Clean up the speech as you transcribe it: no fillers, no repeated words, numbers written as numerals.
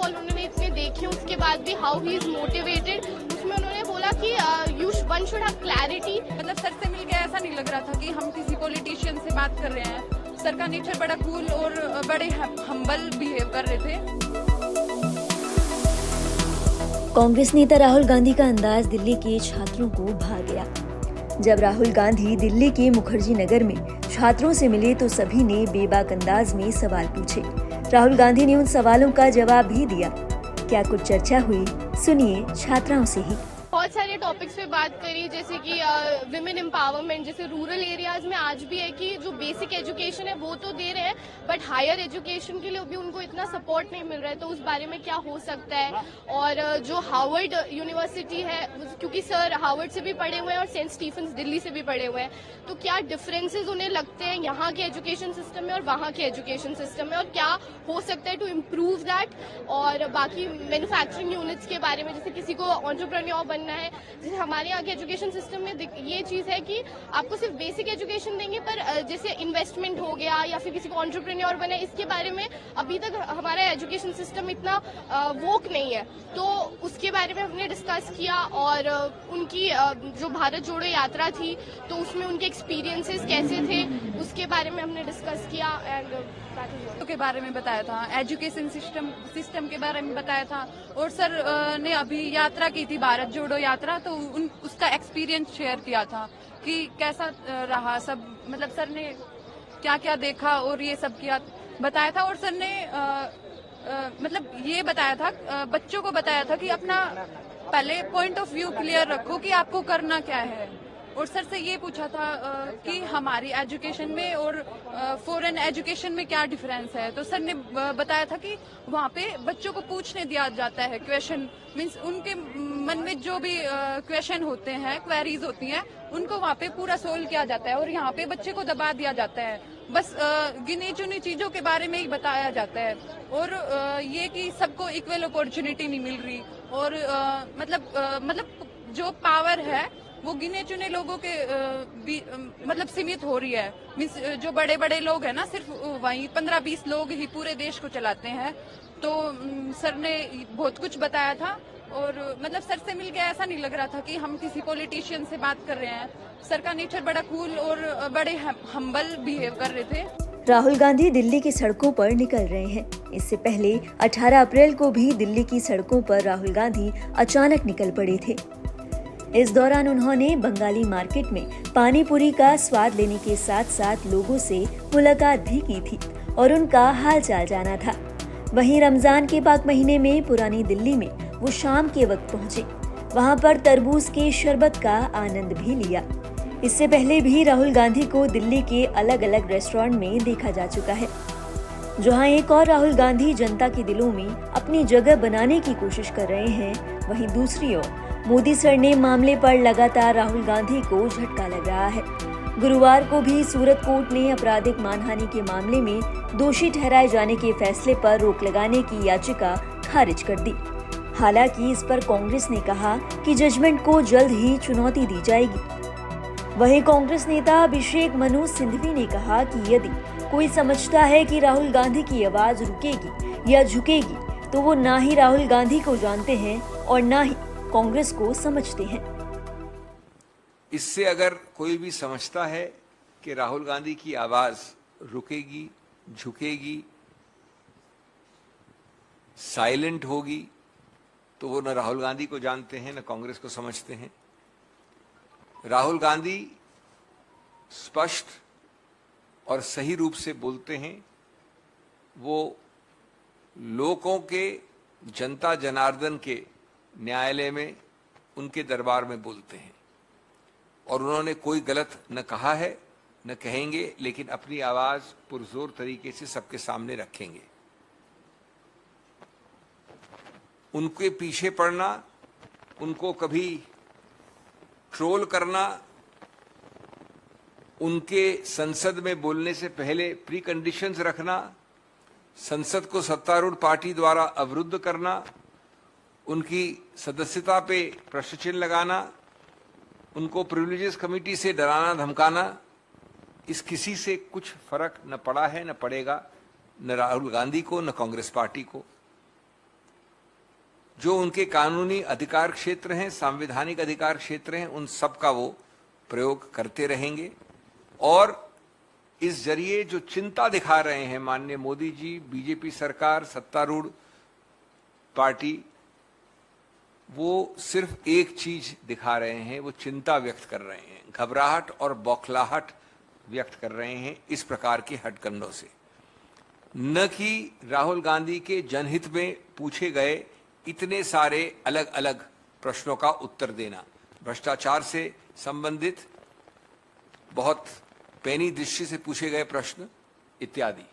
All उन्होंने इतने देखे उसके बाद भी हाउ ही इज मोटिवेटेड, उसमें उन्होंने बोला कि वन शुड हैव क्लैरिटी। मतलब सर से मिलके ऐसा नहीं लग रहा था कि हम किसी पॉलिटिशियन से बात कर रहे हैं। सर का नेचर बड़ा कूल और बड़े हम्बल बिहेव कर रहे थे। कांग्रेस नेता राहुल गांधी का अंदाज दिल्ली के छात्रों को भा गया। जब राहुल गांधी दिल्ली के मुखर्जी नगर में छात्रों से मिले तो सभी ने बेबाक अंदाज में सवाल पूछे। राहुल गांधी ने उन सवालों का जवाब भी दिया। क्या कुछ चर्चा हुई, सुनिए छात्राओं से ही। बहुत सारे टॉपिक्स पे बात करी, जैसे कि विमेन एम्पावरमेंट, जैसे रूरल एरियाज में आज भी है कि जो बेसिक एजुकेशन है वो तो दे रहे हैं, बट हायर एजुकेशन के लिए भी उनको इतना सपोर्ट नहीं मिल रहा है, तो उस बारे में क्या हो सकता है। और जो हार्वर्ड यूनिवर्सिटी है, क्योंकि सर हार्वर्ड से भी पढ़े हुए हैं और सेंट स्टीफेंस दिल्ली से भी पढ़े हुए हैं, तो क्या डिफरेंसेस उन्हें लगते हैं यहाँ के एजुकेशन सिस्टम में और वहाँ के एजुकेशन सिस्टम में, और क्या हो सकता है टू इम्प्रूव दैट। और बाकी मैन्युफैक्चरिंग यूनिट्स के बारे में, जैसे किसी को एंटरप्रेन्योर बनना है, जैसे हमारे यहाँ के एजुकेशन सिस्टम में ये चीज है कि आपको सिर्फ बेसिक एजुकेशन देंगे, पर जैसे इन्वेस्टमेंट हो गया या फिर किसी को एंटरप्रेन्योर बने, इसके बारे में अभी तक हमारा एजुकेशन सिस्टम इतना वोक नहीं है। तो उसके बारे में हमने डिस्कस किया, और उनकी जो भारत जोड़ो यात्रा थी तो उसमें उनके एक्सपीरियंसेस कैसे थे उसके बारे में हमने डिस्कस किया, एंड के बारे में बताया था, एजुकेशन सिस्टम के बारे में बताया था। और सर ने अभी यात्रा की थी, भारत जोड़ो यात्रा, तो उसका एक्सपीरियंस शेयर किया था कि कैसा रहा सब। मतलब सर ने क्या क्या देखा और ये सब किया बताया था। और सर ने मतलब ये बताया था, बच्चों को बताया था कि अपना पहले पॉइंट ऑफ व्यू क्लियर रखो कि आपको करना क्या है। और सर से ये पूछा था कि हमारी एजुकेशन में और फॉरेन एजुकेशन में क्या डिफरेंस है। तो सर ने बताया था कि वहाँ पे बच्चों को पूछने दिया जाता है क्वेश्चन, मीन्स उनके मन में जो भी क्वेश्चन होते हैं, क्वेरीज होती हैं, उनको वहाँ पे पूरा सोल्व किया जाता है। और यहाँ पे बच्चे को दबा दिया जाता है, बस गिनी चुनी चीजों के बारे में ही बताया जाता है। और ये कि सबको इक्वल अपॉर्चुनिटी नहीं मिल रही, और मतलब जो पावर है वो गिने चुने लोगों के मतलब सीमित हो रही है। मीन्स जो बड़े बड़े लोग हैं ना, सिर्फ वही 15-20 लोग ही पूरे देश को चलाते हैं। तो सर ने बहुत कुछ बताया था, और मतलब सर से मिलके ऐसा नहीं लग रहा था कि हम किसी पॉलिटिशियन से बात कर रहे हैं। सर का नेचर बड़ा कूल और बड़े हम्बल बिहेव कर रहे थे। राहुल गांधी दिल्ली की सड़कों पर निकल रहे हैं। इससे पहले 18 अप्रैल को भी दिल्ली की सड़कों पर राहुल गांधी अचानक निकल पड़े थे। इस दौरान उन्होंने बंगाली मार्केट में पानी पूरी का स्वाद लेने के साथ साथ लोगों से मुलाकात भी की थी और उनका हाल चाल जाना था। वहीं रमजान के पाक महीने में पुरानी दिल्ली में वो शाम के वक्त पहुंचे। वहां पर तरबूज के शरबत का आनंद भी लिया। इससे पहले भी राहुल गांधी को दिल्ली के अलग अलग रेस्टोरेंट में देखा जा चुका है, जहां एक और राहुल गांधी जनता के दिलों में अपनी जगह बनाने की कोशिश कर रहे हैं। वहीं दूसरी ओर मोदी सर ने मामले पर लगातार राहुल गांधी को झटका लग रहा है। गुरुवार को भी सूरत कोर्ट ने आपराधिक मानहानि के मामले में दोषी ठहराए जाने के फैसले पर रोक लगाने की याचिका खारिज कर दी। हालांकि इस पर कांग्रेस ने कहा कि जजमेंट को जल्द ही चुनौती दी जाएगी। वहीं कांग्रेस नेता अभिषेक मनु सिंघवी ने कहा कि यदि कोई समझता है कि राहुल गांधी की आवाज रुकेगी या झुकेगी, तो वो ना ही राहुल गांधी को जानते हैं और ना ही कांग्रेस को समझते हैं। इससे अगर कोई भी समझता है कि राहुल गांधी की आवाज रुकेगी, झुकेगी, साइलेंट होगी, तो वो न राहुल गांधी को जानते हैं न कांग्रेस को समझते हैं। राहुल गांधी स्पष्ट और सही रूप से बोलते हैं। वो लोगों के, जनता जनार्दन के न्यायालय में, उनके दरबार में बोलते हैं, और उन्होंने कोई गलत न कहा है न कहेंगे, लेकिन अपनी आवाज पुरजोर तरीके से सबके सामने रखेंगे। उनके पीछे पड़ना, उनको कभी ट्रोल करना, उनके संसद में बोलने से पहले प्री कंडीशंस रखना, संसद को सत्तारूढ़ पार्टी द्वारा अवरुद्ध करना, उनकी सदस्यता पे प्रश्न चिन्ह लगाना, उनको प्रिविलेजेस कमेटी से डराना धमकाना, इस किसी से कुछ फर्क न पड़ा है न पड़ेगा, न राहुल गांधी को न कांग्रेस पार्टी को। जो उनके कानूनी अधिकार क्षेत्र हैं, संवैधानिक अधिकार क्षेत्र हैं, उन सब का वो प्रयोग करते रहेंगे। और इस जरिए जो चिंता दिखा रहे हैं माननीय मोदी जी, बीजेपी सरकार, सत्तारूढ़ पार्टी, वो सिर्फ एक चीज दिखा रहे हैं, वो चिंता व्यक्त कर रहे हैं, घबराहट और बौखलाहट व्यक्त कर रहे हैं इस प्रकार के हथकंडों से, न कि राहुल गांधी के जनहित में पूछे गए इतने सारे अलग अलग प्रश्नों का उत्तर देना, भ्रष्टाचार से संबंधित बहुत पैनी दृष्टि से पूछे गए प्रश्न इत्यादि।